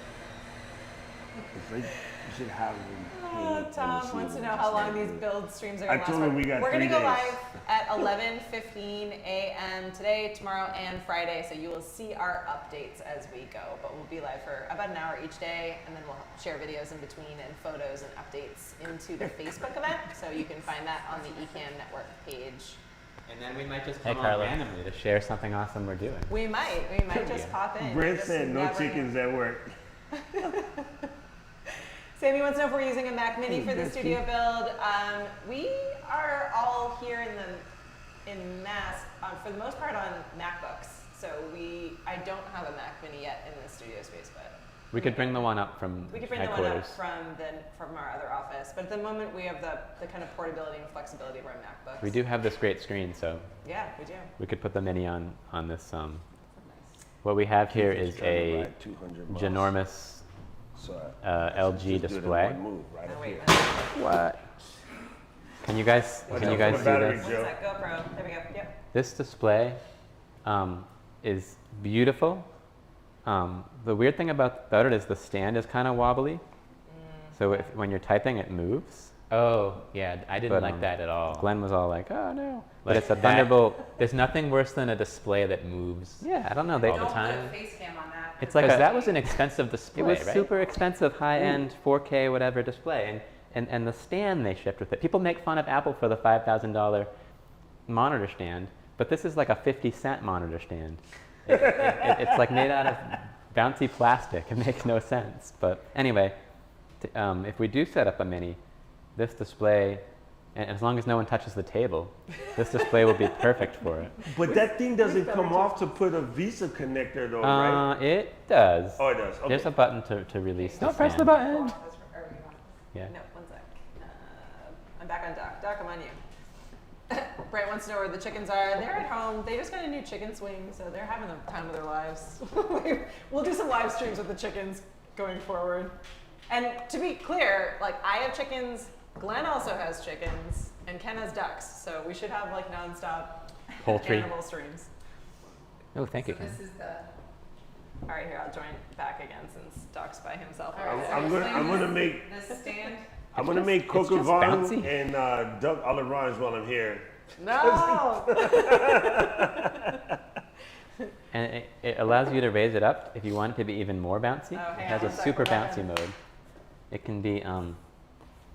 It's like you should have them. Tom wants to know how long these build streams are going to I last. told him we got We're going 3 to go days. live at 11:15 a.m. today, tomorrow, and Friday. So you will see our updates as we go. But we'll be live for about an hour each day, and then we'll share videos in between and photos and updates into the Facebook event. So you can find that on the Ecamm Network page. And then we might just Hey, come on Carla, randomly. to share something awesome we're doing. We might just pop in. Brent Just said no never chickens at work. Sammy wants to know if we're using a Mac Mini for the studio build. We are all here in Mass, for the most part, on MacBooks. So I don't have a Mac Mini yet in the studio space, but We could bring the one up from we could bring the one headquarters. up from our other office. But at the moment, we have the kind of portability and flexibility of our MacBooks. We do have this great screen, so Yeah, we do. we could put the mini on this. What we have here is a 200 miles. ginormous So LG just do it in display. one move, right Oh, up wait here. a minute. What? Can you guys Watch see out for the battery, this? Joe. What's that? GoPro. There we go. Yep. This display is beautiful. The weird thing about it is the stand is kind of wobbly. So when you're typing, it moves. Oh, yeah, I didn't But, like that at all. Glenn was all like, "Oh no!" But Like it's a that- Thunderbolt. There's nothing worse than a display that moves. Yeah, I don't know. They, All the time. face cam on that. It's like Because a- that was an expensive display, it was right? super expensive, high-end 4K whatever display, and the stand they shipped with it. People make fun of Apple for the $5,000 monitor stand, but this is like a 50-cent monitor stand. It's like made out of bouncy plastic. It makes no sense. But anyway, if we do set up a mini, this display, and as long as no one touches the table, this display will be perfect for it. But that thing doesn't come off to put a Visa connector though, right? It does. Oh, it does. Okay. There's a button to release the Don't press the stand. button. Yeah. No, one sec. I'm back on Doc. Doc, I'm on you. Brent wants to know where the chickens are. They're at home. They just got a new chicken swing, so they're having the time of their lives. We'll do some live streams with the chickens going forward. And to be clear, like I have chickens, Glenn also has chickens, and Ken has ducks. So we should have like nonstop Poultry. animal streams. Oh, thank you, So Ken. this is the. All right, here, I'll join back again since Doc's by himself. All right, so I'm gonna make the stand. I'm gonna make it's Coca just Von bouncy. and duck a l'orange while I'm here. No! And it allows you to raise it up if you want it to be even more bouncy. Oh, It hang has on a one sec, super we're bouncy done. mode. It can be There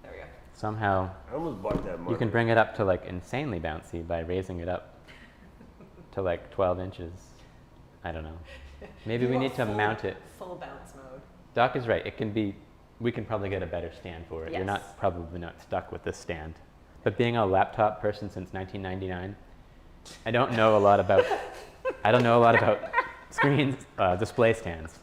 we go. somehow, I almost bought that you mug. can bring it up to like insanely bouncy by raising it up to like 12 inches. I don't know. Maybe You we want need to full- mount it. Full bounce mode. Doc is right. It can be, we can probably get a better stand for it. You're Yes. not probably not stuck with this stand. But being a laptop person since 1999, I don't know a lot about screens, display stands.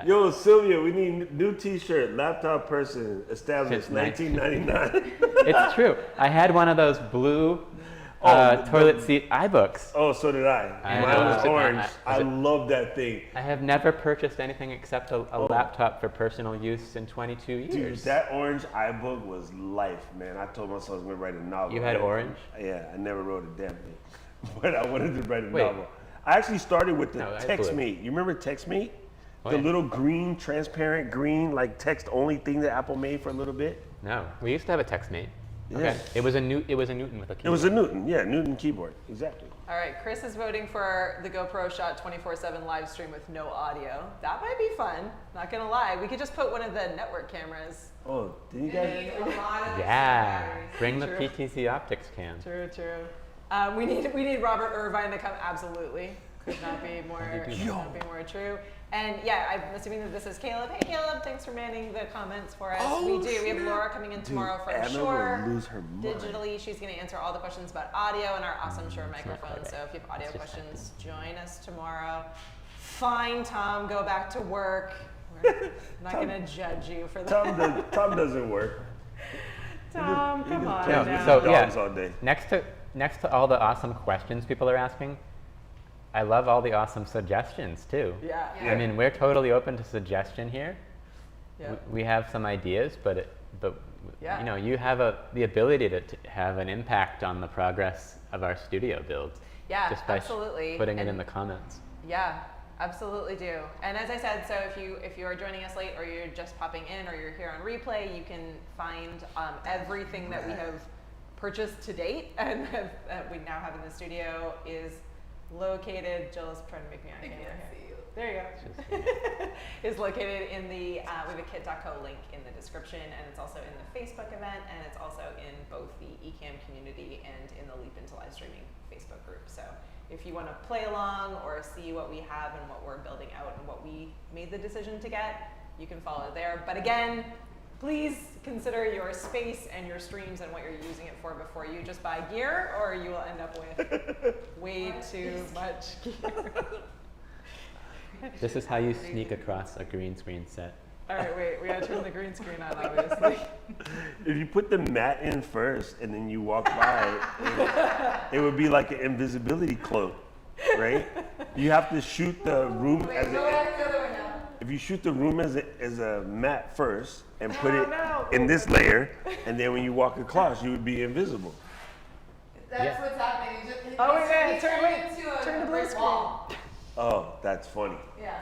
Yo, Sylvia, we need new T-shirt. Laptop person established Since 1999. It's true. I had one of those blue Oh, toilet seat iBooks. Oh, so did I. I Mine know. was orange. Was I it- love that thing. I have never purchased anything except a laptop for personal use in 22 years. Dude, that orange iBook was life, man. I told myself I was gonna write a novel. You had orange? Yeah, I never wrote a damn thing, but I wanted to write a Wait. novel. I actually started with the No, I TextMate. blew You remember TextMate? Oh, The yeah. little green, transparent green, like text-only thing that Apple made for a little bit. No, we used to have a TextMate. Yeah. Okay. It was a Newton with a keyboard. It was a Newton, yeah, Newton keyboard, exactly. All right, Chris is voting for the GoPro Shot 24/7 live stream with no audio. That might be fun. Not gonna lie, we could just put one of the network cameras. Oh, did you guys? A lot of Yeah. batteries. Bring the True. PTC optics cam. True, true. We need Robert Irvine to come. Absolutely. Could not be more true. And yeah, I'm assuming that this is Caleb. Hey Caleb, thanks for manning the comments for us. Oh, we do. We have shit. Laura coming in tomorrow from Emma Shure. will lose her mind. Digitally, she's going to answer all the questions about audio and our awesome Shure not quite microphones. So right. if you have audio It's just questions, join us tomorrow. Fine, Tom, go back to work. We're not going to judge you for that. Tom doesn't work. Tom, come on No, now. so yeah, Dogs all day. next to all the awesome questions people are asking, I love all the awesome suggestions too. Yeah. Yeah. I mean, we're totally open to suggestion here. Yeah. We have some ideas, but Yeah. you know, you have the ability to have an impact on the progress of our studio builds. Yeah, just by absolutely. putting it And in the comments. yeah, absolutely do. And as I said, so if you are joining us late or you're just popping in or you're here on replay, you can find everything that we have purchased to date and that we now have in the studio is located. Jill is trying to make me on camera here. There you go. Is located in the, we have a kit.co link in the description, and it's also in the Facebook event, and it's also in both the Ecamm community and in the Leap into Live Streaming Facebook group. So if you want to play along or see what we have and what we're building out and what we made the decision to get, you can follow there. But again, please consider your space and your streams and what you're using it for before you just buy gear, or you will end up with way too much gear. This is how you sneak across a green screen set. All right, wait, we gotta turn the green screen on, obviously. If you put the mat in first and then you walk by, it would be like an invisibility cloak, right? You have to shoot the room as if you shoot the room as a mat first and put it in this layer, and then when you walk across, you would be invisible. That's Yeah. what's happening. You just, Oh, wait, it's turn into a the blue brick screen. wall. Oh, that's funny. Yeah.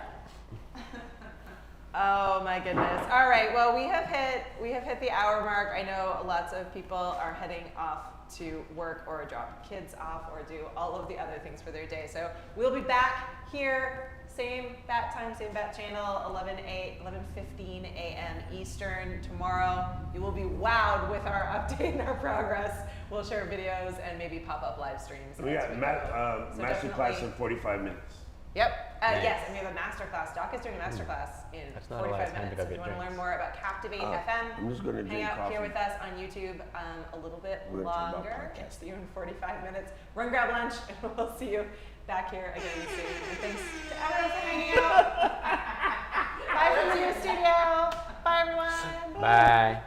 Oh my goodness. All right. Well, we have hit the hour mark. I know lots of people are heading off to work or drop kids off or do all of the other things for their day. So we'll be back here, same bat time, same bat channel, 11:15 a.m. Eastern tomorrow. You will be wowed with our update and our progress. We'll share videos and maybe pop up live streams. We as got we master go. So class definitely- in 45 minutes. Yep. Yes, and we have a master class. Doc is doing a master class in That's not a lot of 45 time to minutes. go So if you get want to learn drinks. more about Captivate I'm FM, just gonna hang drink out coffee. here with us on YouTube a little bit We're gonna talk about longer. podcasts. See you in 45 minutes. Run, grab lunch, and we'll see you back here again soon. And thanks to everyone for hanging out. Bye from your studio. Bye, everyone. Bye.